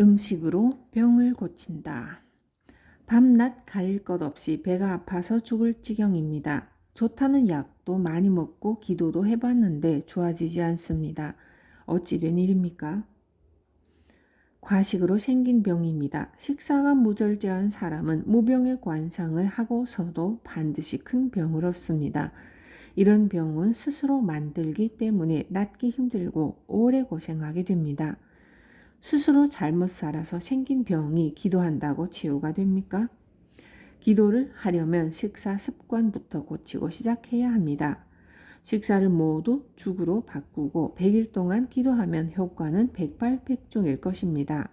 음식으로 병을 고친다. 밤낮 가릴 것 없이 배가 아파서 죽을 지경입니다. 좋다는 약도 많이 먹고 기도도 해봤는데 좋아지지 않습니다. 어찌 된 일입니까? 과식으로 생긴 병입니다. 식사가 무절제한 사람은 무병의 관상을 하고서도 반드시 큰 병을 얻습니다. 이런 병은 스스로 만들기 때문에 낫기 힘들고 오래 고생하게 됩니다. 스스로 잘못 살아서 생긴 병이 기도한다고 치유가 됩니까? 기도를 하려면 식사 습관부터 고치고 시작해야 합니다. 식사를 모두 죽으로 바꾸고 100일 동안 기도하면 효과는 백발백중일 것입니다.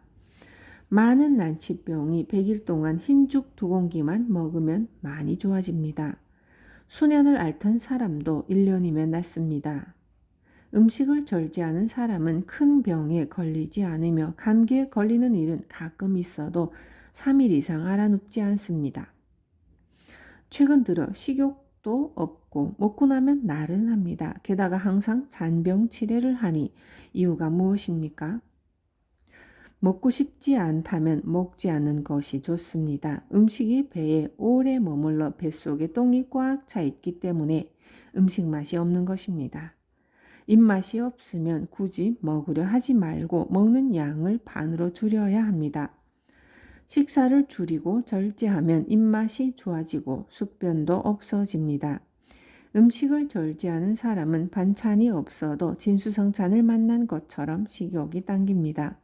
많은 난치병이 100일 동안 흰죽 2공기만 먹으면 많이 좋아집니다. 수년을 앓던 사람도 1년이면 낫습니다. 음식을 절제하는 사람은 큰 병에 걸리지 않으며 감기에 걸리는 일은 가끔 있어도 3일 이상 알아눕지 않습니다. 최근 들어 식욕도 없고 먹고 나면 나른합니다. 게다가 항상 잔병 치레를 하니 이유가 무엇입니까? 먹고 싶지 않다면 먹지 않는 것이 좋습니다. 음식이 배에 오래 머물러 뱃속에 똥이 꽉 차 있기 때문에 음식 맛이 없는 것입니다. 입맛이 없으면 굳이 먹으려 하지 말고 먹는 양을 반으로 줄여야 합니다. 식사를 줄이고 절제하면 입맛이 좋아지고 숙변도 없어집니다. 음식을 절제하는 사람은 반찬이 없어도 진수성찬을 만난 것처럼 식욕이 당깁니다.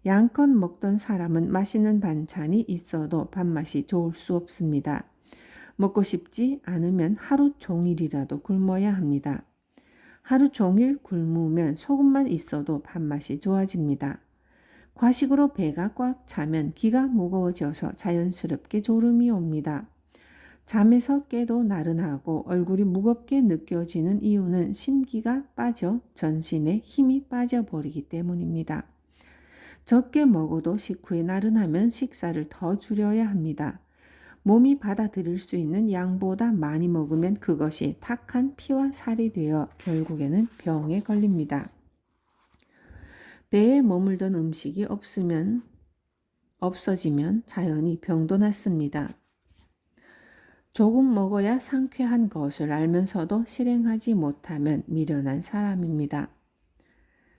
양껏 먹던 사람은 맛있는 반찬이 있어도 밥맛이 좋을 수 없습니다. 먹고 싶지 않으면 하루 종일이라도 굶어야 합니다. 하루 종일 굶으면 소금만 있어도 밥맛이 좋아집니다. 과식으로 배가 꽉 차면 기가 무거워져서 자연스럽게 졸음이 옵니다. 잠에서 깨도 나른하고 얼굴이 무겁게 느껴지는 이유는 심기가 빠져 전신에 힘이 빠져버리기 때문입니다. 적게 먹어도 식후에 나른하면 식사를 더 줄여야 합니다. 몸이 받아들일 수 있는 양보다 많이 먹으면 그것이 탁한 피와 살이 되어 결국에는 병에 걸립니다. 배에 머물던 음식이 없어지면 자연히 병도 났습니다. 조금 먹어야 상쾌한 것을 알면서도 실행하지 못하면 미련한 사람입니다.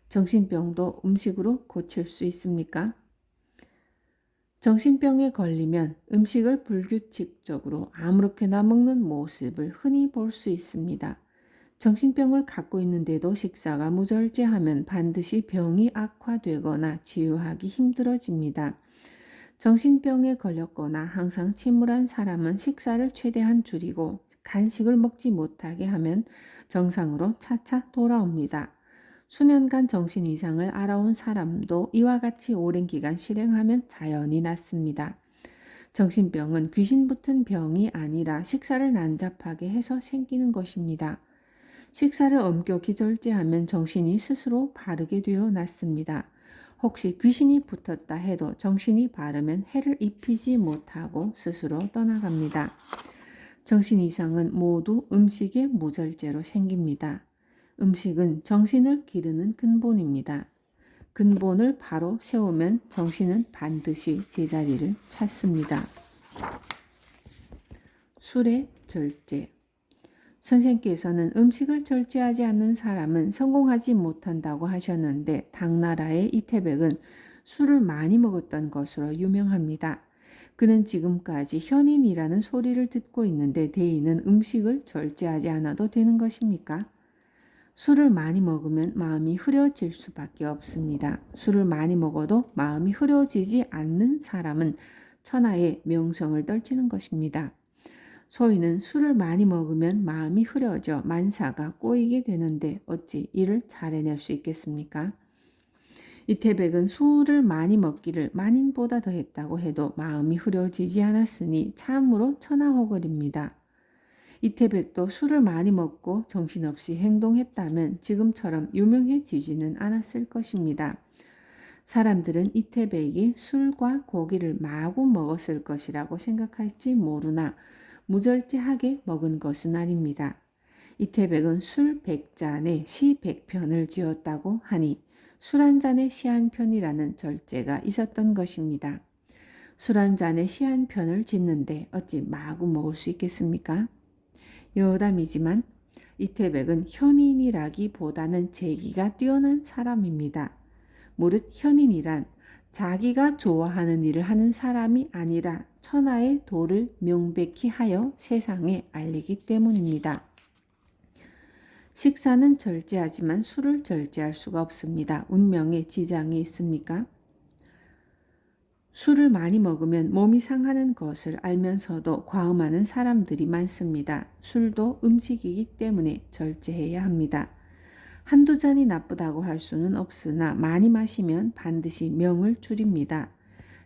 정신병도 음식으로 고칠 수 있습니까? 정신병에 걸리면 음식을 불규칙적으로 아무렇게나 먹는 모습을 흔히 볼 수 있습니다. 정신병을 갖고 있는데도 식사가 무절제하면 반드시 병이 악화되거나 치유하기 힘들어집니다. 정신병에 걸렸거나 항상 침울한 사람은 식사를 최대한 줄이고 간식을 먹지 못하게 하면 정상으로 차차 돌아옵니다. 수년간 정신 이상을 알아온 사람도 이와 같이 오랜 기간 실행하면 자연히 낫습니다. 정신병은 귀신 붙은 병이 아니라 식사를 난잡하게 해서 생기는 것입니다. 식사를 엄격히 절제하면 정신이 스스로 바르게 되어 낫습니다. 혹시 귀신이 붙었다 해도 정신이 바르면 해를 입히지 못하고 스스로 떠나갑니다. 정신 이상은 모두 음식의 무절제로 생깁니다. 음식은 정신을 기르는 근본입니다. 근본을 바로 세우면 정신은 반드시 제자리를 찾습니다. 술의 절제. 선생께서는 음식을 절제하지 않는 사람은 성공하지 못한다고 하셨는데 당나라의 이태백은 술을 많이 먹었던 것으로 유명합니다. 그는 지금까지 현인이라는 소리를 듣고 있는데 대인은 음식을 절제하지 않아도 되는 것입니까? 술을 많이 먹으면 마음이 흐려질 수밖에 없습니다. 술을 많이 먹어도 마음이 흐려지지 않는 사람은 천하의 명성을 떨치는 것입니다. 소인은 술을 많이 먹으면 마음이 흐려져 만사가 꼬이게 되는데 어찌 이를 잘 해낼 수 있겠습니까? 이태백은 술을 많이 먹기를 만인보다 더했다고 해도 마음이 흐려지지 않았으니 참으로 천하호걸입니다. 이태백도 술을 많이 먹고 정신없이 행동했다면 지금처럼 유명해지지는 않았을 것입니다. 사람들은 이태백이 술과 고기를 마구 먹었을 것이라고 생각할지 모르나 무절제하게 먹은 것은 아닙니다. 이태백은 술 100잔에 시 100편을 지었다고 하니 술 한 잔에 시 한 편이라는 절제가 있었던 것입니다. 술 한 잔에 시 한 편을 짓는데 어찌 마구 먹을 수 있겠습니까? 여담이지만 이태백은 현인이라기보다는 재기가 뛰어난 사람입니다. 무릇 현인이란 자기가 좋아하는 일을 하는 사람이 아니라 천하의 도를 명백히 하여 세상에 알리기 때문입니다. 식사는 절제하지만 술을 절제할 수가 없습니다. 운명에 지장이 있습니까? 술을 많이 먹으면 몸이 상하는 것을 알면서도 과음하는 사람들이 많습니다. 술도 음식이기 때문에 절제해야 합니다. 한두 잔이 나쁘다고 할 수는 없으나 많이 마시면 반드시 명을 줄입니다.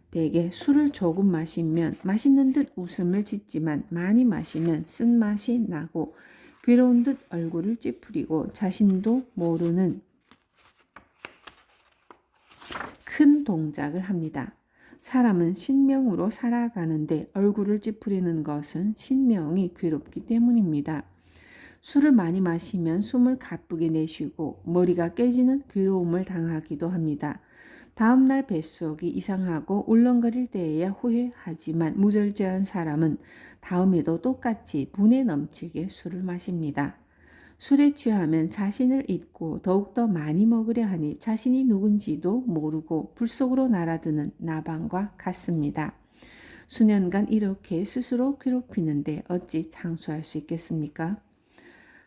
대개 술을 조금 마시면 맛있는 듯 웃음을 짓지만 많이 마시면 쓴맛이 나고 괴로운 듯 얼굴을 찌푸리고 자신도 모르는 큰 동작을 합니다. 사람은 신명으로 살아가는데 얼굴을 찌푸리는 것은 신명이 괴롭기 때문입니다. 술을 많이 마시면 숨을 가쁘게 내쉬고 머리가 깨지는 괴로움을 당하기도 합니다. 다음날 뱃속이 이상하고 울렁거릴 때에야 후회하지만 무절제한 사람은 다음에도 똑같이 분에 넘치게 술을 마십니다. 술에 취하면 자신을 잊고 더욱더 많이 먹으려 하니 자신이 누군지도 모르고 불 속으로 날아드는 나방과 같습니다. 수년간 이렇게 스스로 괴롭히는데 어찌 장수할 수 있겠습니까?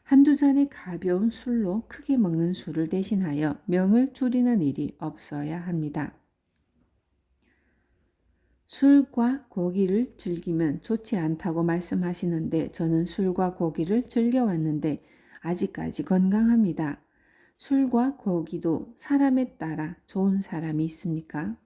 한두 잔의 가벼운 술로 크게 먹는 술을 대신하여 명을 줄이는 일이 없어야 합니다. 술과 고기를 즐기면 좋지 않다고 말씀하시는데 저는 술과 고기를 즐겨왔는데 아직까지 건강합니다. 술과 고기도 사람에 따라 좋은 사람이 있습니까?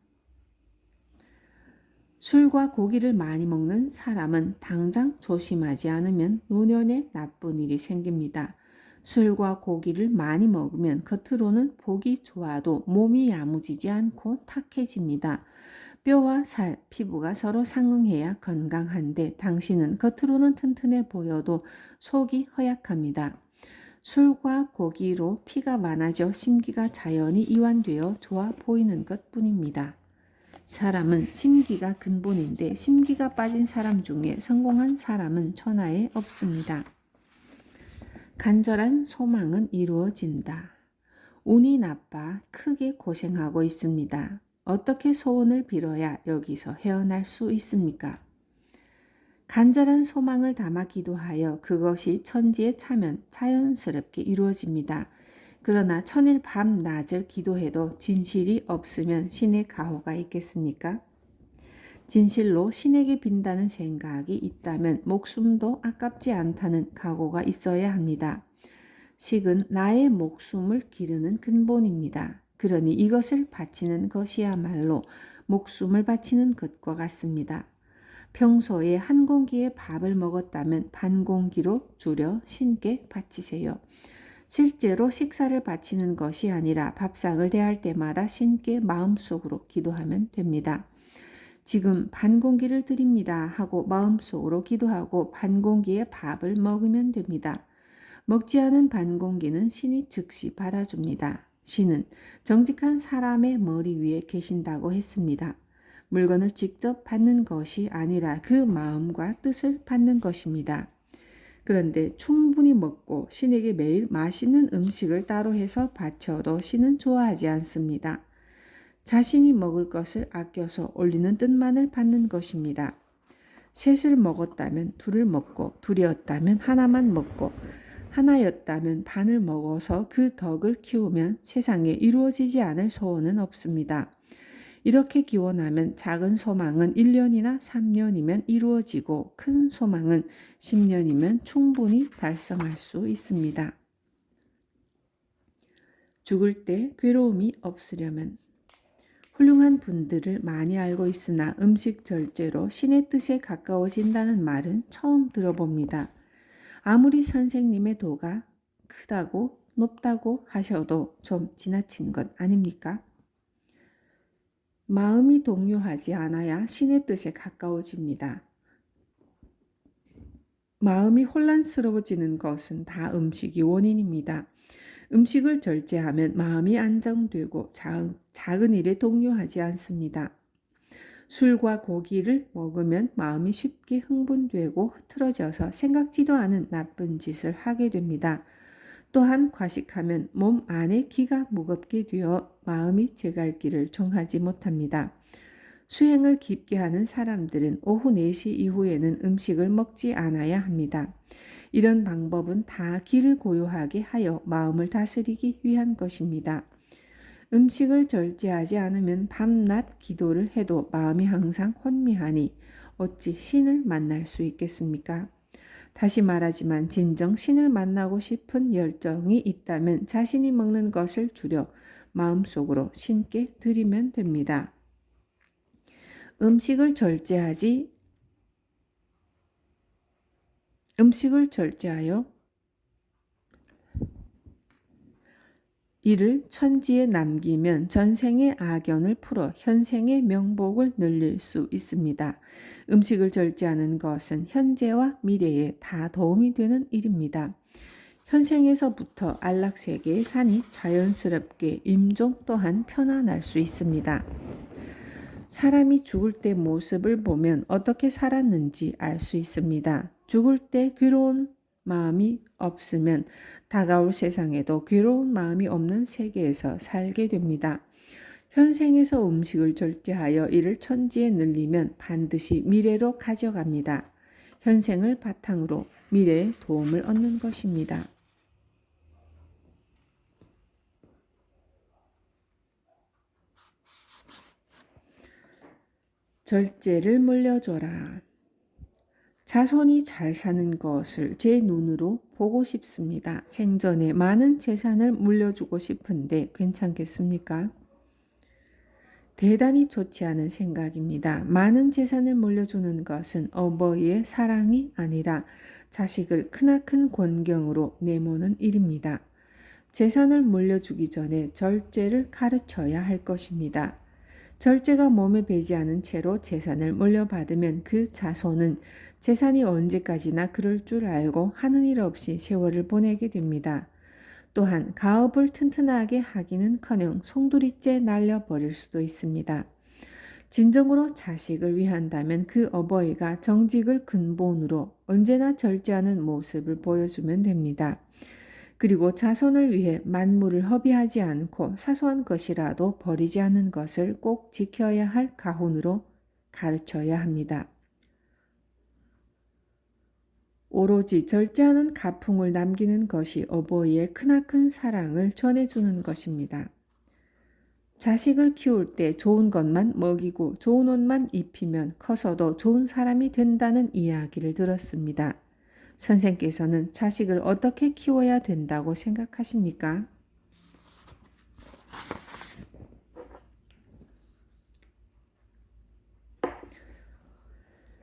술과 고기를 많이 먹는 사람은 당장 조심하지 않으면 노년에 나쁜 일이 생깁니다. 술과 고기를 많이 먹으면 겉으로는 보기 좋아도 몸이 야무지지 않고 탁해집니다. 뼈와 살, 피부가 서로 상응해야 건강한데 당신은 겉으로는 튼튼해 보여도 속이 허약합니다. 술과 고기로 피가 많아져 심기가 자연히 이완되어 좋아 보이는 것뿐입니다. 사람은 심기가 근본인데 심기가 빠진 사람 중에 성공한 사람은 천하에 없습니다. 간절한 소망은 이루어진다. 운이 나빠 크게 고생하고 있습니다. 어떻게 소원을 빌어야 여기서 헤어날 수 있습니까? 간절한 소망을 담아 기도하여 그것이 천지에 차면 자연스럽게 이루어집니다. 그러나 천일 밤낮을 기도해도 진실이 없으면 신의 가호가 있겠습니까? 진실로 신에게 빈다는 생각이 있다면 목숨도 아깝지 않다는 각오가 있어야 합니다. 식은 나의 목숨을 기르는 근본입니다. 그러니 이것을 바치는 것이야말로 목숨을 바치는 것과 같습니다. 평소에 한 공기의 밥을 먹었다면 반 공기로 줄여 신께 바치세요. 실제로 식사를 바치는 것이 아니라 밥상을 대할 때마다 신께 마음속으로 기도하면 됩니다. 지금 반 공기를 드립니다 하고 마음속으로 기도하고 반 공기의 밥을 먹으면 됩니다. 먹지 않은 반 공기는 신이 즉시 받아줍니다. 신은 정직한 사람의 머리 위에 계신다고 했습니다. 물건을 직접 받는 것이 아니라 그 마음과 뜻을 받는 것입니다. 그런데 충분히 먹고 신에게 매일 맛있는 음식을 따로 해서 바쳐도 신은 좋아하지 않습니다. 자신이 먹을 것을 아껴서 올리는 뜻만을 받는 것입니다. 셋을 먹었다면 둘을 먹고 둘이었다면 하나만 먹고 하나였다면 반을 먹어서 그 덕을 키우면 세상에 이루어지지 않을 소원은 없습니다. 이렇게 기원하면 작은 소망은 1년이나 3년이면 이루어지고 큰 소망은 10년이면 충분히 달성할 수 있습니다. 죽을 때 괴로움이 없으려면 훌륭한 분들을 많이 알고 있으나 음식 절제로 신의 뜻에 가까워진다는 말은 처음 들어봅니다. 아무리 선생님의 도가 크다고 높다고 하셔도 좀 지나친 것 아닙니까? 마음이 동요하지 않아야 신의 뜻에 가까워집니다. 마음이 혼란스러워지는 것은 다 음식이 원인입니다. 음식을 절제하면 마음이 안정되고 작은 일에 동요하지 않습니다. 술과 고기를 먹으면 마음이 쉽게 흥분되고 흐트러져서 생각지도 않은 나쁜 짓을 하게 됩니다. 또한 과식하면 몸 안에 기가 무겁게 되어 마음이 제갈 길을 정하지 못합니다. 수행을 깊게 하는 사람들은 오후 4시 이후에는 음식을 먹지 않아야 합니다. 이런 방법은 다 기를 고요하게 하여 마음을 다스리기 위한 것입니다. 음식을 절제하지 않으면 밤낮 기도를 해도 마음이 항상 혼미하니 어찌 신을 만날 수 있겠습니까? 다시 말하지만 진정 신을 만나고 싶은 열정이 있다면 자신이 먹는 것을 줄여 마음속으로 신께 드리면 됩니다. 음식을 절제하여 이를 천지에 남기면 전생의 악연을 풀어 현생의 명복을 늘릴 수 있습니다. 음식을 절제하는 것은 현재와 미래에 다 도움이 되는 일입니다. 현생에서부터 안락세계의 산이 자연스럽게 임종 또한 편안할 수 있습니다. 사람이 죽을 때 모습을 보면 어떻게 살았는지 알 수 있습니다. 죽을 때 괴로운 마음이 없으면 다가올 세상에도 괴로운 마음이 없는 세계에서 살게 됩니다. 현생에서 음식을 절제하여 이를 천지에 늘리면 반드시 미래로 가져갑니다. 현생을 바탕으로 미래에 도움을 얻는 것입니다. 절제를 물려줘라. 자손이 잘 사는 것을 제 눈으로 보고 싶습니다. 생전에 많은 재산을 물려주고 싶은데 괜찮겠습니까? 대단히 좋지 않은 생각입니다. 많은 재산을 물려주는 것은 어버이의 사랑이 아니라 자식을 크나큰 권경으로 내모는 일입니다. 재산을 물려주기 전에 절제를 가르쳐야 할 것입니다. 절제가 몸에 배지 않은 채로 재산을 물려받으면 그 자손은 재산이 언제까지나 그럴 줄 알고 하는 일 없이 세월을 보내게 됩니다. 또한 가업을 튼튼하게 하기는커녕 송두리째 날려버릴 수도 있습니다. 진정으로 자식을 위한다면 그 어버이가 정직을 근본으로 언제나 절제하는 모습을 보여주면 됩니다. 그리고 자손을 위해 만물을 허비하지 않고 사소한 것이라도 버리지 않는 것을 꼭 지켜야 할 가훈으로 가르쳐야 합니다. 오로지 절제하는 가풍을 남기는 것이 어버이의 크나큰 사랑을 전해주는 것입니다. 자식을 키울 때 좋은 것만 먹이고 좋은 옷만 입히면 커서도 좋은 사람이 된다는 이야기를 들었습니다. 선생께서는 자식을 어떻게 키워야 된다고 생각하십니까?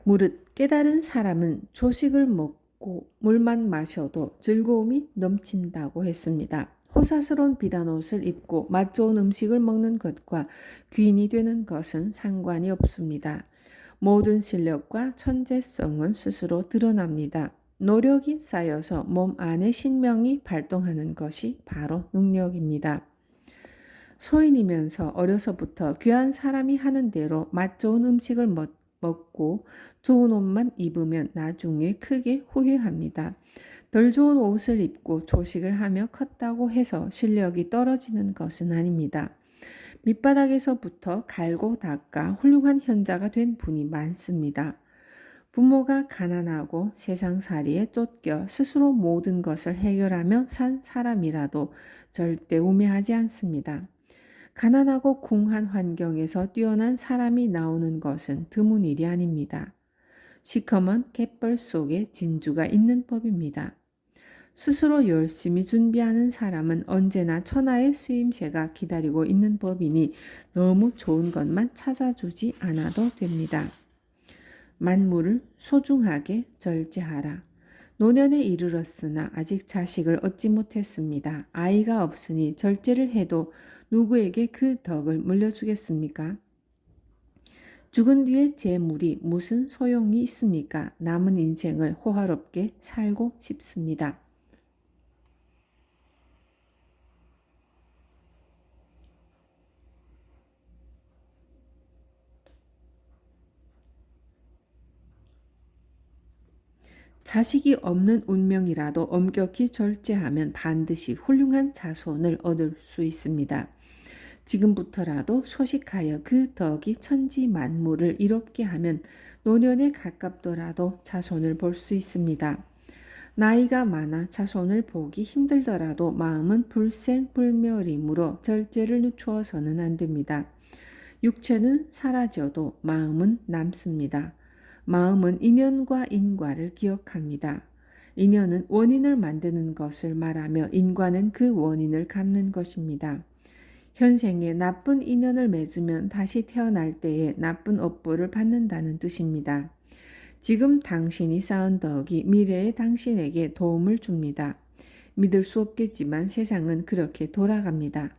무릇 깨달은 사람은 조식을 먹고 물만 마셔도 즐거움이 넘친다고 했습니다. 호사스러운 비단 옷을 입고 맛 좋은 음식을 먹는 것과 귀인이 되는 것은 상관이 없습니다. 모든 실력과 천재성은 스스로 드러납니다. 노력이 쌓여서 몸 안에 신명이 발동하는 것이 바로 능력입니다. 소인이면서 어려서부터 귀한 사람이 하는 대로 맛 좋은 음식을 먹고 좋은 옷만 입으면 나중에 크게 후회합니다. 덜 좋은 옷을 입고 조식을 하며 컸다고 해서 실력이 떨어지는 것은 아닙니다. 밑바닥에서부터 갈고 닦아 훌륭한 현자가 된 분이 많습니다. 부모가 가난하고 세상살이에 쫓겨 스스로 모든 것을 해결하며 산 사람이라도 절대 우매하지 않습니다. 가난하고 궁한 환경에서 뛰어난 사람이 나오는 것은 드문 일이 아닙니다. 시커먼 갯벌 속에 진주가 있는 법입니다. 스스로 열심히 준비하는 사람은 언제나 천하의 쓰임새가 기다리고 있는 법이니 너무 좋은 것만 찾아주지 않아도 됩니다. 만물을 소중하게 절제하라. 노년에 이르렀으나 아직 자식을 얻지 못했습니다. 아이가 없으니 절제를 해도 누구에게 그 덕을 물려주겠습니까? 죽은 뒤에 재물이 무슨 소용이 있습니까? 남은 인생을 호화롭게 살고 싶습니다. 자식이 없는 운명이라도 엄격히 절제하면 반드시 훌륭한 자손을 얻을 수 있습니다. 지금부터라도 소식하여 그 덕이 천지 만물을 이롭게 하면 노년에 가깝더라도 자손을 볼 수 있습니다. 나이가 많아 자손을 보기 힘들더라도 마음은 불생불멸이므로 절제를 늦추어서는 안 됩니다. 육체는 사라져도 마음은 남습니다. 마음은 인연과 인과를 기억합니다. 인연은 원인을 만드는 것을 말하며 인과는 그 원인을 갚는 것입니다. 현생에 나쁜 인연을 맺으면 다시 태어날 때에 나쁜 업보를 받는다는 뜻입니다. 지금 당신이 쌓은 덕이 미래의 당신에게 도움을 줍니다. 믿을 수 없겠지만 세상은 그렇게 돌아갑니다.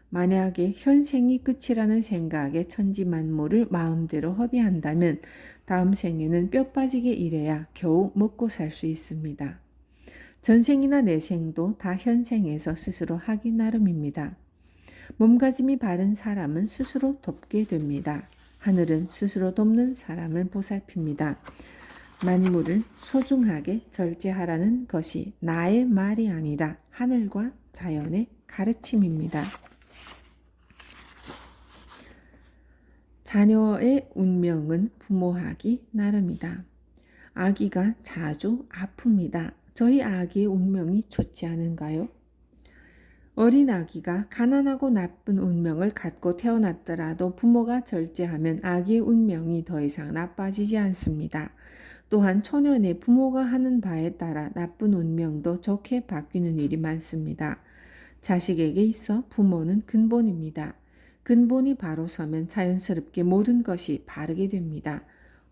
만약에 현생이 끝이라는 생각에 천지만물을 마음대로 허비한다면 다음 생에는 뼈 빠지게 일해야 겨우 먹고 살 수 있습니다. 전생이나 내생도 다 현생에서 스스로 하기 나름입니다. 몸가짐이 바른 사람은 스스로 돕게 됩니다. 하늘은 스스로 돕는 사람을 보살핍니다. 만물을 소중하게 절제하라는 것이 나의 말이 아니라 하늘과 자연의 가르침입니다. 자녀의 운명은 부모하기 나름이다. 아기가 자주 아픕니다. 저희 아기의 운명이 좋지 않은가요? 어린 아기가 가난하고 나쁜 운명을 갖고 태어났더라도 부모가 절제하면 아기의 운명이 더 이상 나빠지지 않습니다. 또한 초년에 부모가 하는 바에 따라 나쁜 운명도 좋게 바뀌는 일이 많습니다. 자식에게 있어 부모는 근본입니다. 근본이 바로 서면 자연스럽게 모든 것이 바르게 됩니다.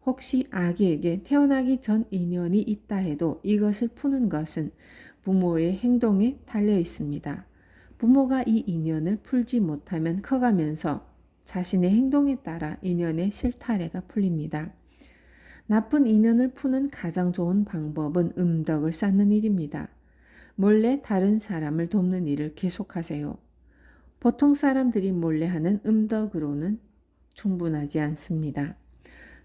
혹시 아기에게 태어나기 전 인연이 있다 해도 이것을 푸는 것은 부모의 행동에 달려 있습니다. 부모가 이 인연을 풀지 못하면 커가면서 자신의 행동에 따라 인연의 실타래가 풀립니다. 나쁜 인연을 푸는 가장 좋은 방법은 음덕을 쌓는 일입니다. 몰래 다른 사람을 돕는 일을 계속하세요. 보통 사람들이 몰래 하는 음덕으로는 충분하지 않습니다.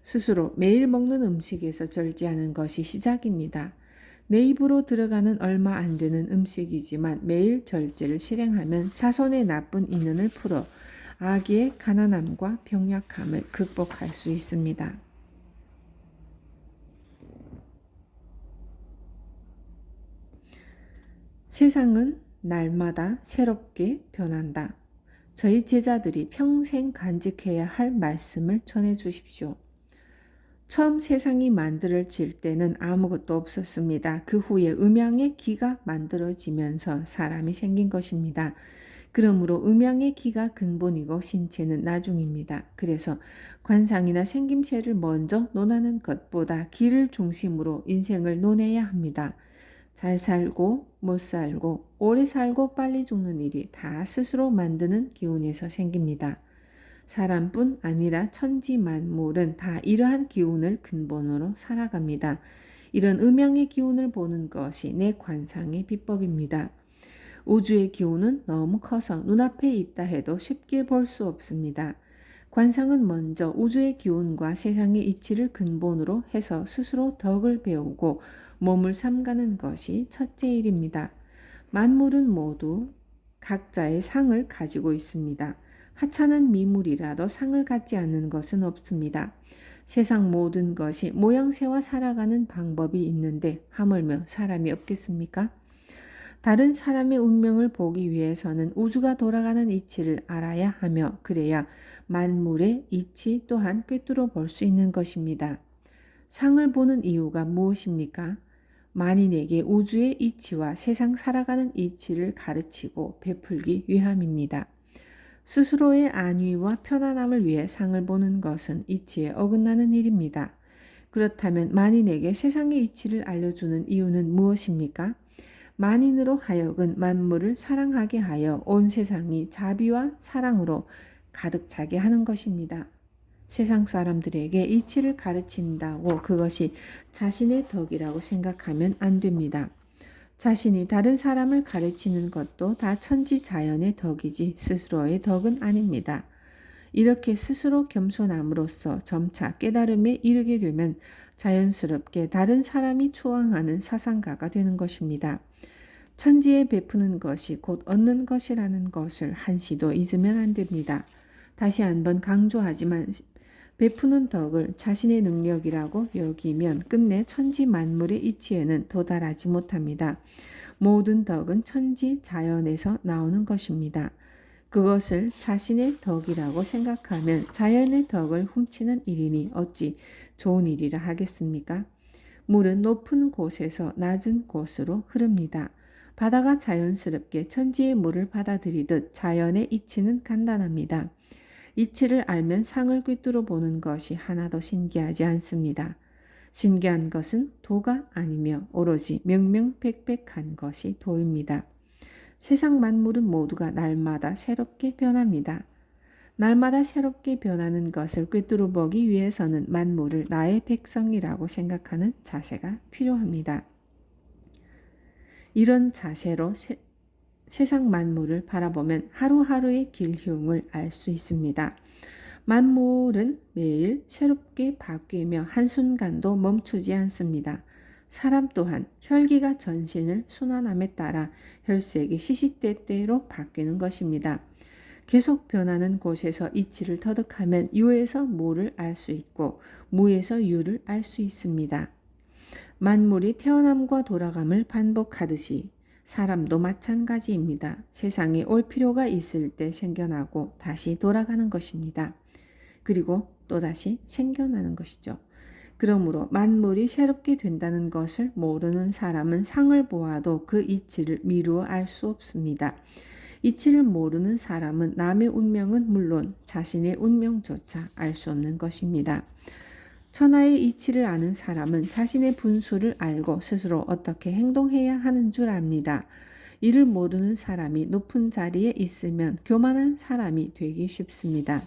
스스로 매일 먹는 음식에서 절제하는 것이 시작입니다. 내 입으로 들어가는 얼마 안 되는 음식이지만 매일 절제를 실행하면 자손의 나쁜 인연을 풀어 아기의 가난함과 병약함을 극복할 수 있습니다. 세상은 날마다 새롭게 변한다. 저희 제자들이 평생 간직해야 할 말씀을 전해 주십시오. 처음 세상이 만들어질 때는 아무것도 없었습니다. 그 후에 음양의 기가 만들어지면서 사람이 생긴 것입니다. 그러므로 음양의 기가 근본이고 신체는 나중입니다. 그래서 관상이나 생김새를 먼저 논하는 것보다 기를 중심으로 인생을 논해야 합니다. 잘 살고 못 살고 오래 살고 빨리 죽는 일이 다 스스로 만드는 기운에서 생깁니다. 사람뿐 아니라 천지 만물은 다 이러한 기운을 근본으로 살아갑니다. 이런 음양의 기운을 보는 것이 내 관상의 비법입니다. 우주의 기운은 너무 커서 눈앞에 있다 해도 쉽게 볼 수 없습니다. 관상은 먼저 우주의 기운과 세상의 이치를 근본으로 해서 스스로 덕을 배우고 몸을 삼가는 것이 첫째 일입니다. 만물은 모두 각자의 상을 가지고 있습니다. 하찮은 미물이라도 상을 갖지 않는 것은 없습니다. 세상 모든 것이 모양새와 살아가는 방법이 있는데 하물며 사람이 없겠습니까? 다른 사람의 운명을 보기 위해서는 우주가 돌아가는 이치를 알아야 하며 그래야 만물의 이치 또한 꿰뚫어 볼 수 있는 것입니다. 상을 보는 이유가 무엇입니까? 만인에게 우주의 이치와 세상 살아가는 이치를 가르치고 베풀기 위함입니다. 스스로의 안위와 편안함을 위해 상을 보는 것은 이치에 어긋나는 일입니다. 그렇다면 만인에게 세상의 이치를 알려주는 이유는 무엇입니까? 만인으로 하여금 만물을 사랑하게 하여 온 세상이 자비와 사랑으로 가득 차게 하는 것입니다. 세상 사람들에게 이치를 가르친다고 그것이 자신의 덕이라고 생각하면 안 됩니다. 자신이 다른 사람을 가르치는 것도 다 천지 자연의 덕이지 스스로의 덕은 아닙니다. 이렇게 스스로 겸손함으로써 점차 깨달음에 이르게 되면 자연스럽게 다른 사람이 추앙하는 사상가가 되는 것입니다. 천지에 베푸는 것이 곧 얻는 것이라는 것을 한시도 잊으면 안 됩니다. 다시 한번 강조하지만 베푸는 덕을 자신의 능력이라고 여기면 끝내 천지 만물의 이치에는 도달하지 못합니다. 모든 덕은 천지 자연에서 나오는 것입니다. 그것을 자신의 덕이라고 생각하면 자연의 덕을 훔치는 일이니 어찌 좋은 일이라 하겠습니까? 물은 높은 곳에서 낮은 곳으로 흐릅니다. 바다가 자연스럽게 천지의 물을 받아들이듯 자연의 이치는 간단합니다. 이치를 알면 상을 꿰뚫어 보는 것이 하나도 신기하지 않습니다. 신기한 것은 도가 아니며 오로지 명명백백한 것이 도입니다. 세상 만물은 모두가 날마다 새롭게 변합니다. 날마다 새롭게 변하는 것을 꿰뚫어 보기 위해서는 만물을 나의 백성이라고 생각하는 자세가 필요합니다. 이런 자세로 세상 만물을 바라보면 하루하루의 길흉을 알 수 있습니다. 만물은 매일 새롭게 바뀌며 한순간도 멈추지 않습니다. 사람 또한 혈기가 전신을 순환함에 따라 혈색이 시시때때로 바뀌는 것입니다. 계속 변하는 곳에서 이치를 터득하면 유에서 무를 알 수 있고 무에서 유를 알 수 있습니다. 만물이 태어남과 돌아감을 반복하듯이 사람도 마찬가지입니다. 세상에 올 필요가 있을 때 생겨나고 다시 돌아가는 것입니다. 그리고 또다시 생겨나는 것이죠. 그러므로 만물이 새롭게 된다는 것을 모르는 사람은 상을 보아도 그 이치를 미루어 알 수 없습니다. 이치를 모르는 사람은 남의 운명은 물론 자신의 운명조차 알 수 없는 것입니다. 천하의 이치를 아는 사람은 자신의 분수를 알고 스스로 어떻게 행동해야 하는 줄 압니다. 이를 모르는 사람이 높은 자리에 있으면 교만한 사람이 되기 쉽습니다.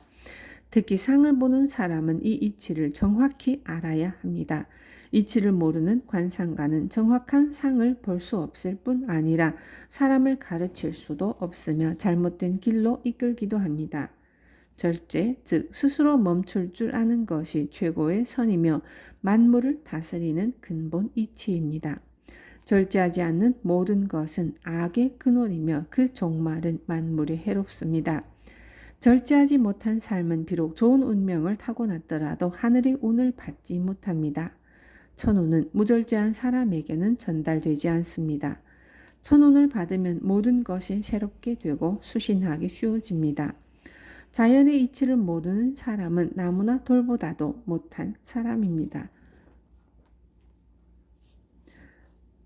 특히 상을 보는 사람은 이 이치를 정확히 알아야 합니다. 이치를 모르는 관상가는 정확한 상을 볼 수 없을 뿐 아니라 사람을 가르칠 수도 없으며 잘못된 길로 이끌기도 합니다. 절제, 즉 스스로 멈출 줄 아는 것이 최고의 선이며 만물을 다스리는 근본 이치입니다. 절제하지 않는 모든 것은 악의 근원이며 그 종말은 만물에 해롭습니다. 절제하지 못한 삶은 비록 좋은 운명을 타고났더라도 하늘의 운을 받지 못합니다. 천운은 무절제한 사람에게는 전달되지 않습니다. 천운을 받으면 모든 것이 새롭게 되고 수신하기 쉬워집니다. 자연의 이치를 모르는 사람은 나무나 돌보다도 못한 사람입니다.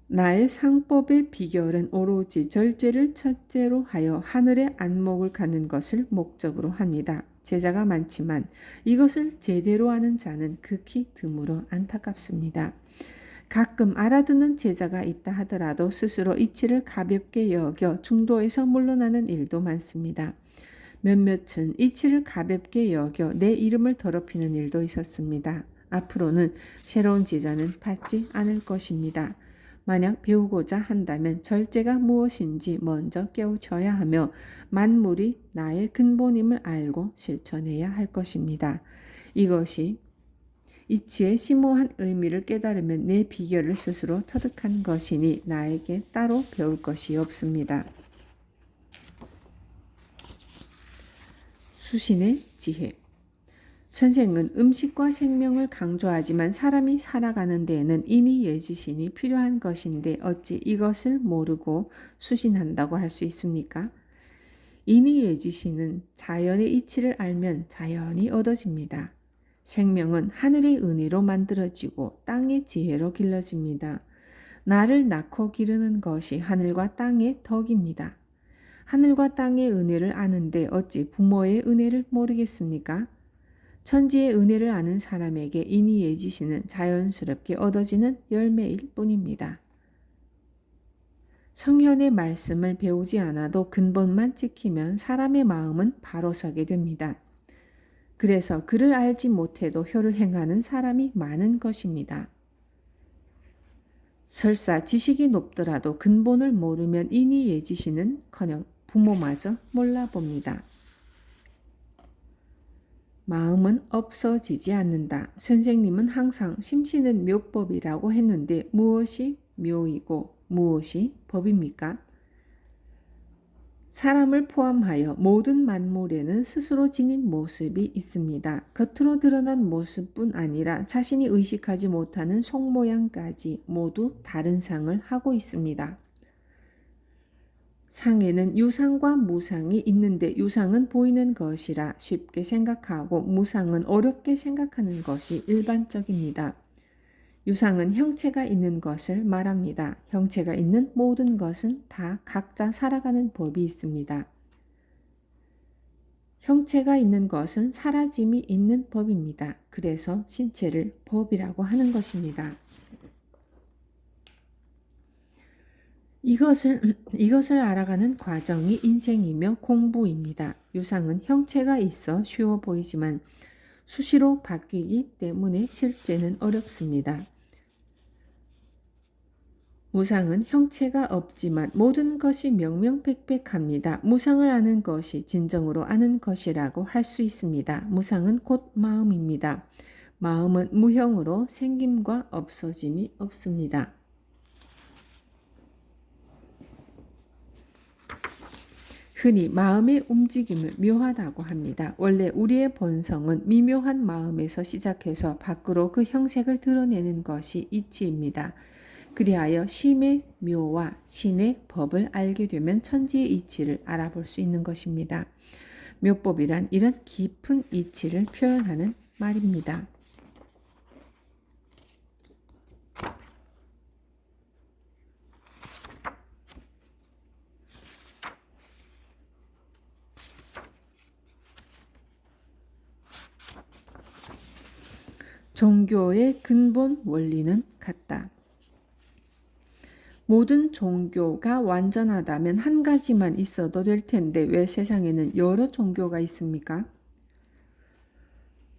나의 상법의 비결은 오로지 절제를 첫째로 하여 하늘의 안목을 갖는 것을 목적으로 합니다. 제자가 많지만 이것을 제대로 아는 자는 극히 드물어 안타깝습니다. 가끔 알아듣는 제자가 있다 하더라도 스스로 이치를 가볍게 여겨 중도에서 물러나는 일도 많습니다. 몇몇은 이치를 가볍게 여겨 내 이름을 더럽히는 일도 있었습니다. 앞으로는 새로운 제자는 받지 않을 것입니다. 만약 배우고자 한다면 절제가 무엇인지 먼저 깨우쳐야 하며 만물이 나의 근본임을 알고 실천해야 할 것입니다. 이것이 이치의 심오한 의미를 깨달으면 내 비결을 스스로 터득한 것이니 나에게 따로 배울 것이 없습니다. 수신의 지혜. 선생은 음식과 생명을 강조하지만 사람이 살아가는 데에는 인의예지신이 필요한 것인데 어찌 이것을 모르고 수신한다고 할 수 있습니까? 인의예지신은 자연의 이치를 알면 자연이 얻어집니다. 생명은 하늘의 은혜로 만들어지고 땅의 지혜로 길러집니다. 나를 낳고 기르는 것이 하늘과 땅의 덕입니다. 하늘과 땅의 은혜를 아는데 어찌 부모의 은혜를 모르겠습니까? 천지의 은혜를 아는 사람에게 인의예지신은 자연스럽게 얻어지는 열매일 뿐입니다. 성현의 말씀을 배우지 않아도 근본만 지키면 사람의 마음은 바로 서게 됩니다. 그래서 그를 알지 못해도 효를 행하는 사람이 많은 것입니다. 설사 지식이 높더라도 근본을 모르면 인의예지신은커녕 부모마저 몰라봅니다. 마음은 없어지지 않는다. 선생님은 항상 심신은 묘법이라고 했는데 무엇이 묘이고 무엇이 법입니까? 사람을 포함하여 모든 만물에는 스스로 지닌 모습이 있습니다. 겉으로 드러난 모습뿐 아니라 자신이 의식하지 못하는 속모양까지 모두 다른 상을 하고 있습니다. 상에는 유상과 무상이 있는데 유상은 보이는 것이라 쉽게 생각하고 무상은 어렵게 생각하는 것이 일반적입니다. 유상은 형체가 있는 것을 말합니다. 형체가 있는 모든 것은 다 각자 살아가는 법이 있습니다. 형체가 있는 것은 사라짐이 있는 법입니다. 그래서 신체를 법이라고 하는 것입니다. 이것을 알아가는 과정이 인생이며 공부입니다. 유상은 형체가 있어 쉬워 보이지만 수시로 바뀌기 때문에 실제는 어렵습니다. 무상은 형체가 없지만 모든 것이 명명백백합니다. 무상을 아는 것이 진정으로 아는 것이라고 할 수 있습니다. 무상은 곧 마음입니다. 마음은 무형으로 생김과 없어짐이 없습니다. 흔히 마음의 움직임을 묘하다고 합니다. 원래 우리의 본성은 미묘한 마음에서 시작해서 밖으로 그 형색을 드러내는 것이 이치입니다. 그리하여 심의 묘와 신의 법을 알게 되면 천지의 이치를 알아볼 수 있는 것입니다. 묘법이란 이런 깊은 이치를 표현하는 말입니다. 종교의 근본 원리는 같다. 모든 종교가 완전하다면 한 가지만 있어도 될 텐데 왜 세상에는 여러 종교가 있습니까?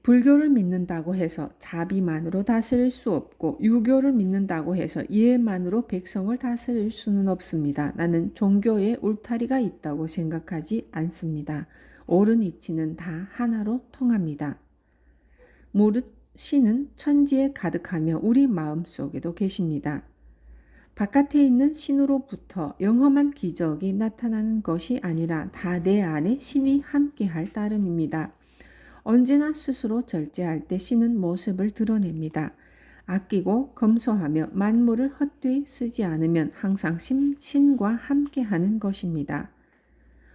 불교를 믿는다고 해서 자비만으로 다스릴 수 없고 유교를 믿는다고 해서 이해만으로 백성을 다스릴 수는 없습니다. 나는 종교에 울타리가 있다고 생각하지 않습니다. 옳은 이치는 다 하나로 통합니다. 무릇 신은 천지에 가득하며 우리 마음속에도 계십니다. 바깥에 있는 신으로부터 영험한 기적이 나타나는 것이 아니라 다 내 안에 신이 함께할 따름입니다. 언제나 스스로 절제할 때 신은 모습을 드러냅니다. 아끼고 검소하며 만물을 헛되이 쓰지 않으면 항상 신과 함께하는 것입니다.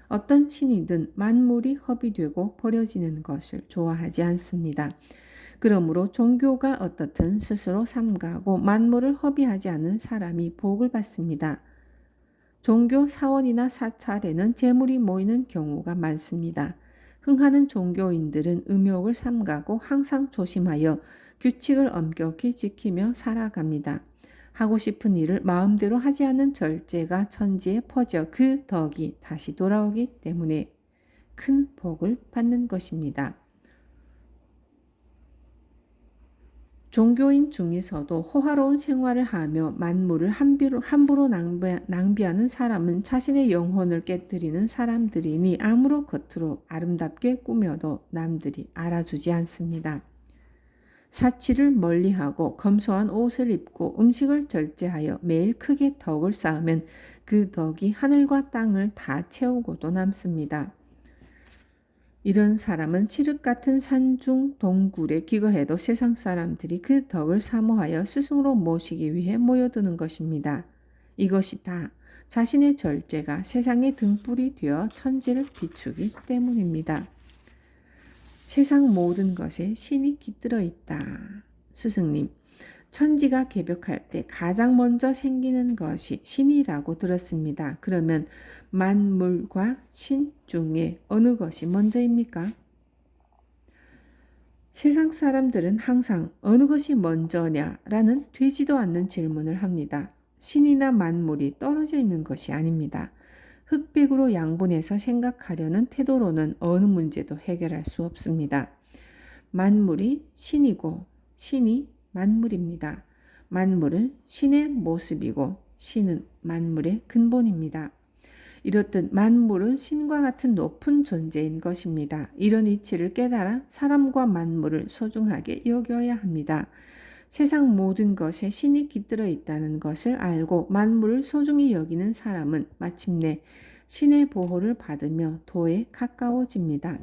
어떤 신이든 만물이 허비되고 버려지는 것을 좋아하지 않습니다. 그러므로 종교가 어떻든 스스로 삼가고 만물을 허비하지 않은 사람이 복을 받습니다. 종교 사원이나 사찰에는 재물이 모이는 경우가 많습니다. 흥하는 종교인들은 음욕을 삼가고 항상 조심하여 규칙을 엄격히 지키며 살아갑니다. 하고 싶은 일을 마음대로 하지 않은 절제가 천지에 퍼져 그 덕이 다시 돌아오기 때문에 큰 복을 받는 것입니다. 종교인 중에서도 호화로운 생활을 하며 만물을 함부로 낭비하는 사람은 자신의 영혼을 깨뜨리는 사람들이니 아무로 겉으로 아름답게 꾸며도 남들이 알아주지 않습니다. 사치를 멀리하고 검소한 옷을 입고 음식을 절제하여 매일 크게 덕을 쌓으면 그 덕이 하늘과 땅을 다 채우고도 남습니다. 이런 사람은 칠흑 같은 산중 동굴에 기거해도 세상 사람들이 그 덕을 사모하여 스승으로 모시기 위해 모여드는 것입니다. 이것이 다 자신의 절제가 세상의 등불이 되어 천지를 비추기 때문입니다. 세상 모든 것에 신이 깃들어 있다. 스승님, 천지가 개벽할 때 가장 먼저 생기는 것이 신이라고 들었습니다. 그러면 만물과 신 중에 어느 것이 먼저입니까? 세상 사람들은 항상 어느 것이 먼저냐라는 되지도 않는 질문을 합니다. 신이나 만물이 떨어져 있는 것이 아닙니다. 흑백으로 양분해서 생각하려는 태도로는 어느 문제도 해결할 수 없습니다. 만물이 신이고 신이 만물입니다. 만물은 신의 모습이고 신은 만물의 근본입니다. 이렇듯 만물은 신과 같은 높은 존재인 것입니다. 이런 이치를 깨달아 사람과 만물을 소중하게 여겨야 합니다. 세상 모든 것에 신이 깃들어 있다는 것을 알고 만물을 소중히 여기는 사람은 마침내 신의 보호를 받으며 도에 가까워집니다.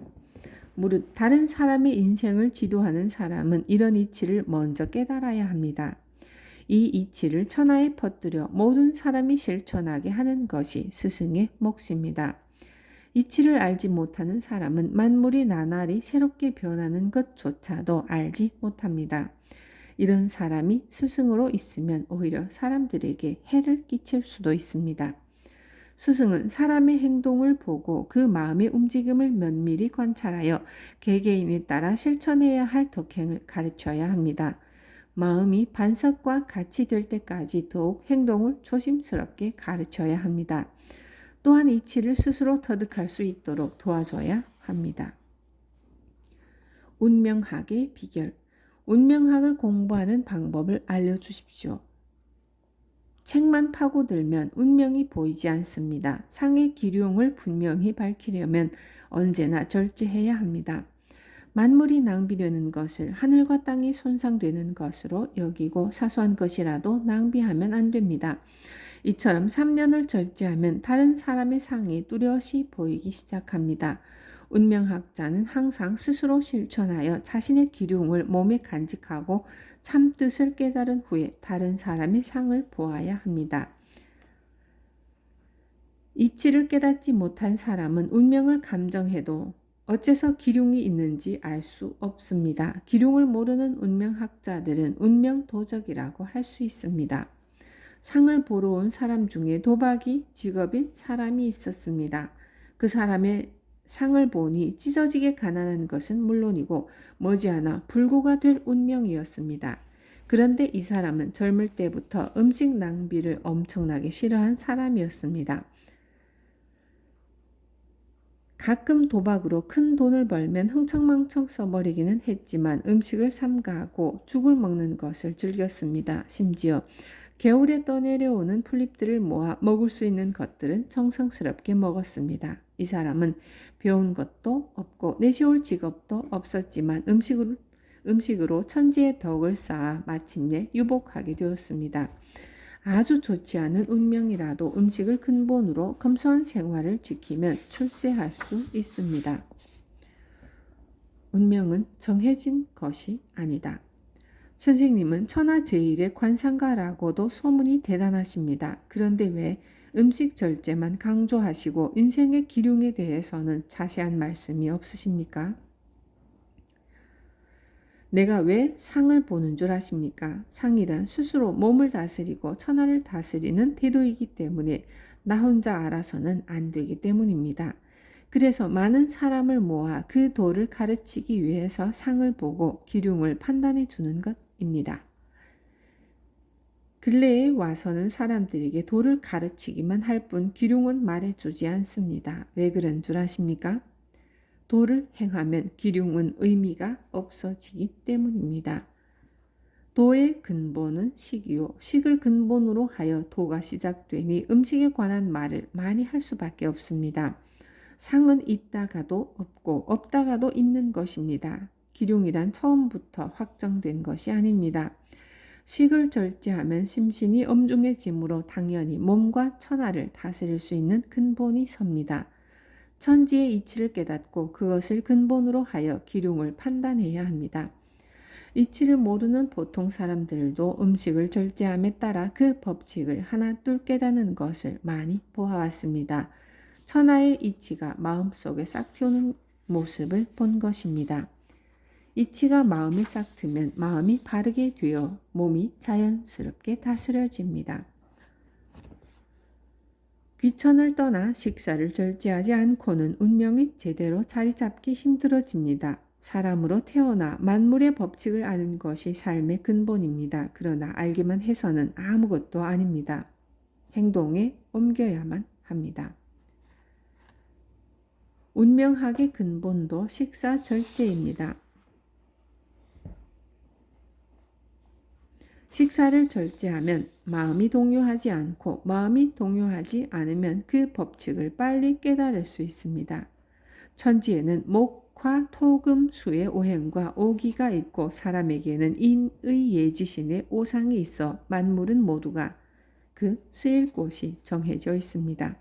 무릇 다른 사람의 인생을 지도하는 사람은 이런 이치를 먼저 깨달아야 합니다. 이 이치를 천하에 퍼뜨려 모든 사람이 실천하게 하는 것이 스승의 몫입니다. 이치를 알지 못하는 사람은 만물이 나날이 새롭게 변하는 것조차도 알지 못합니다. 이런 사람이 스승으로 있으면 오히려 사람들에게 해를 끼칠 수도 있습니다. 스승은 사람의 행동을 보고 그 마음의 움직임을 면밀히 관찰하여 개개인에 따라 실천해야 할 덕행을 가르쳐야 합니다. 마음이 반석과 같이 될 때까지 더욱 행동을 조심스럽게 가르쳐야 합니다. 또한 이치를 스스로 터득할 수 있도록 도와줘야 합니다. 운명학의 비결. 운명학을 공부하는 방법을 알려주십시오. 책만 파고들면 운명이 보이지 않습니다. 상의 기륭을 분명히 밝히려면 언제나 절제해야 합니다. 만물이 낭비되는 것을 하늘과 땅이 손상되는 것으로 여기고 사소한 것이라도 낭비하면 안 됩니다. 이처럼 3년을 절제하면 다른 사람의 상이 뚜렷이 보이기 시작합니다. 운명학자는 항상 스스로 실천하여 자신의 기륭을 몸에 간직하고 참뜻을 깨달은 후에 다른 사람의 상을 보아야 합니다. 이치를 깨닫지 못한 사람은 운명을 감정해도 어째서 기륭이 있는지 알 수 없습니다. 기륭을 모르는 운명학자들은 운명도적이라고 할 수 있습니다. 상을 보러 온 사람 중에 도박이 직업인 사람이 있었습니다. 그 사람의 상을 보니 찢어지게 가난한 것은 물론이고 머지않아 불구가 될 운명이었습니다. 그런데 이 사람은 젊을 때부터 음식 낭비를 엄청나게 싫어한 사람이었습니다. 가끔 도박으로 큰 돈을 벌면 흥청망청 써버리기는 했지만 음식을 삼가하고 죽을 먹는 것을 즐겼습니다. 심지어 겨울에 떠내려오는 풀잎들을 모아 먹을 수 있는 것들은 정성스럽게 먹었습니다. 이 사람은 배운 것도 없고 내세울 직업도 없었지만 음식으로 천지의 덕을 쌓아 마침내 유복하게 되었습니다. 아주 좋지 않은 운명이라도 음식을 근본으로 검소한 생활을 지키면 출세할 수 있습니다. 운명은 정해진 것이 아니다. 선생님은 천하제일의 관상가라고도 소문이 대단하십니다. 그런데 왜 음식 절제만 강조하시고 인생의 기륭에 대해서는 자세한 말씀이 없으십니까? 내가 왜 상을 보는 줄 아십니까? 상이란 스스로 몸을 다스리고 천하를 다스리는 태도이기 때문에 나 혼자 알아서는 안 되기 때문입니다. 그래서 많은 사람을 모아 그 도를 가르치기 위해서 상을 보고 기륭을 판단해 주는 것입니다. 근래에 와서는 사람들에게 도를 가르치기만 할 뿐 기륭은 말해주지 않습니다. 왜 그런 줄 아십니까? 도를 행하면 기륭은 의미가 없어지기 때문입니다. 도의 근본은 식이요. 식을 근본으로 하여 도가 시작되니 음식에 관한 말을 많이 할 수밖에 없습니다. 상은 있다가도 없고 없다가도 있는 것입니다. 기륭이란 처음부터 확정된 것이 아닙니다. 식을 절제하면 심신이 엄중해지므로 당연히 몸과 천하를 다스릴 수 있는 근본이 섭니다. 천지의 이치를 깨닫고 그것을 근본으로 하여 기륭을 판단해야 합니다. 이치를 모르는 보통 사람들도 음식을 절제함에 따라 그 법칙을 하나둘 깨닫는 것을 많이 보아왔습니다. 천하의 이치가 마음속에 싹 틔우는 모습을 본 것입니다. 이치가 마음에 싹 트면 마음이 바르게 되어 몸이 자연스럽게 다스려집니다. 귀천을 떠나 식사를 절제하지 않고는 운명이 제대로 자리 잡기 힘들어집니다. 사람으로 태어나 만물의 법칙을 아는 것이 삶의 근본입니다. 그러나 알기만 해서는 아무것도 아닙니다. 행동에 옮겨야만 합니다. 운명학의 근본도 식사 절제입니다. 식사를 절제하면 마음이 동요하지 않고 마음이 동요하지 않으면 그 법칙을 빨리 깨달을 수 있습니다. 천지에는 목화 토금 수의 오행과 오기가 있고 사람에게는 인의 예지신의 오상이 있어 만물은 모두가 그 쓰일 곳이 정해져 있습니다.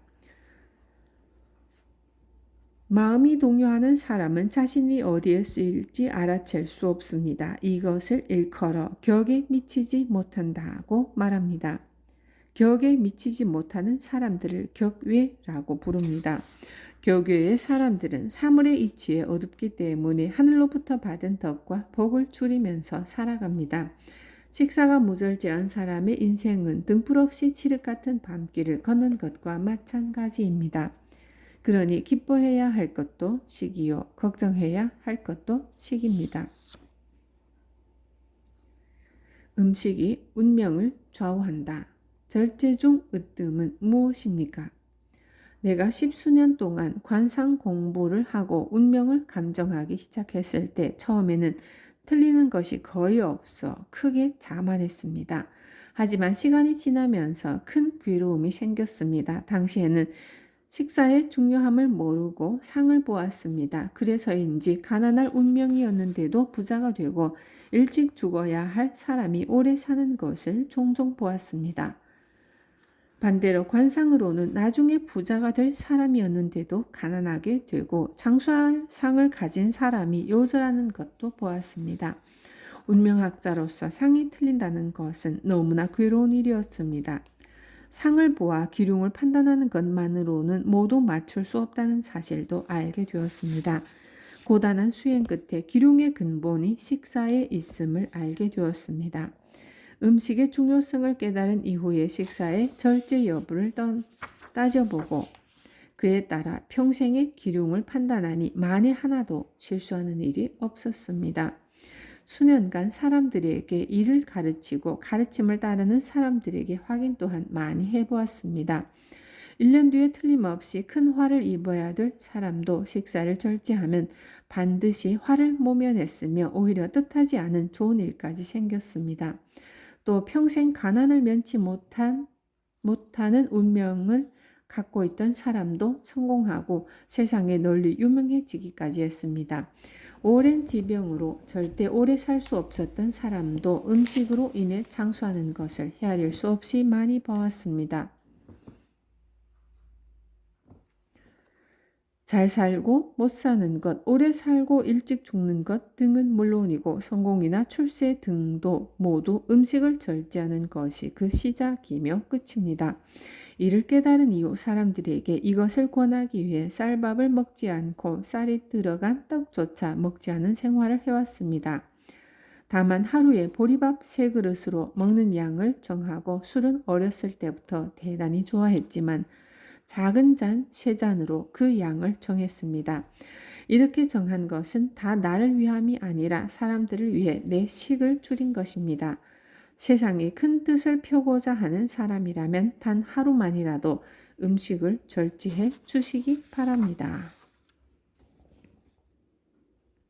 마음이 동요하는 사람은 자신이 어디에 쓰일지 알아챌 수 없습니다. 이것을 일컬어 격에 미치지 못한다고 말합니다. 격에 미치지 못하는 사람들을 격외라고 부릅니다. 격외의 사람들은 사물의 이치에 어둡기 때문에 하늘로부터 받은 덕과 복을 줄이면서 살아갑니다. 식사가 모자르한 사람의 인생은 등불 없이 칠흑 같은 밤길을 걷는 것과 마찬가지입니다. 그러니 기뻐해야 할 것도 시기요, 걱정해야 할 것도 시기입니다. 음식이 운명을 좌우한다. 절제 중 으뜸은 무엇입니까? 내가 10수년 동안 관상 공부를 하고 운명을 감정하기 시작했을 때 처음에는 틀리는 것이 거의 없어 크게 자만했습니다. 하지만 시간이 지나면서 큰 괴로움이 생겼습니다. 당시에는 식사의 중요함을 모르고 상을 보았습니다. 그래서인지 가난할 운명이었는데도 부자가 되고 일찍 죽어야 할 사람이 오래 사는 것을 종종 보았습니다. 반대로 관상으로는 나중에 부자가 될 사람이었는데도 가난하게 되고 장수할 상을 가진 사람이 요절하는 것도 보았습니다. 운명학자로서 상이 틀린다는 것은 너무나 괴로운 일이었습니다. 상을 보아 기륭을 판단하는 것만으로는 모두 맞출 수 없다는 사실도 알게 되었습니다. 고단한 수행 끝에 기륭의 근본이 식사에 있음을 알게 되었습니다. 음식의 중요성을 깨달은 이후에 식사의 절제 여부를 따져보고 그에 따라 평생의 기륭을 판단하니 만에 하나도 실수하는 일이 없었습니다. 수년간 사람들에게 일을 가르치고 가르침을 따르는 사람들에게 확인 또한 많이 해보았습니다. 1년 뒤에 틀림없이 큰 화를 입어야 될 사람도 식사를 절제하면 반드시 화를 모면했으며 오히려 뜻하지 않은 좋은 일까지 생겼습니다. 또 평생 가난을 면치 못하는 운명을 갖고 있던 사람도 성공하고 세상에 널리 유명해지기까지 했습니다. 오랜 지병으로 절대 오래 살 수 없었던 사람도 음식으로 인해 장수하는 것을 헤아릴 수 없이 많이 봐왔습니다. 잘 살고 못 사는 것, 오래 살고 일찍 죽는 것 등은 물론이고 성공이나 출세 등도 모두 음식을 절제하는 것이 그 시작이며 끝입니다. 이를 깨달은 이후 사람들에게 이것을 권하기 위해 쌀밥을 먹지 않고 쌀이 들어간 떡조차 먹지 않은 생활을 해왔습니다. 다만 하루에 보리밥 3그릇으로 먹는 양을 정하고 술은 어렸을 때부터 대단히 좋아했지만 작은 잔 3잔으로 그 양을 정했습니다. 이렇게 정한 것은 다 나를 위함이 아니라 사람들을 위해 내 식을 줄인 것입니다. 세상에 큰 뜻을 펴고자 하는 사람이라면 단 하루만이라도 음식을 절제해 주시기 바랍니다.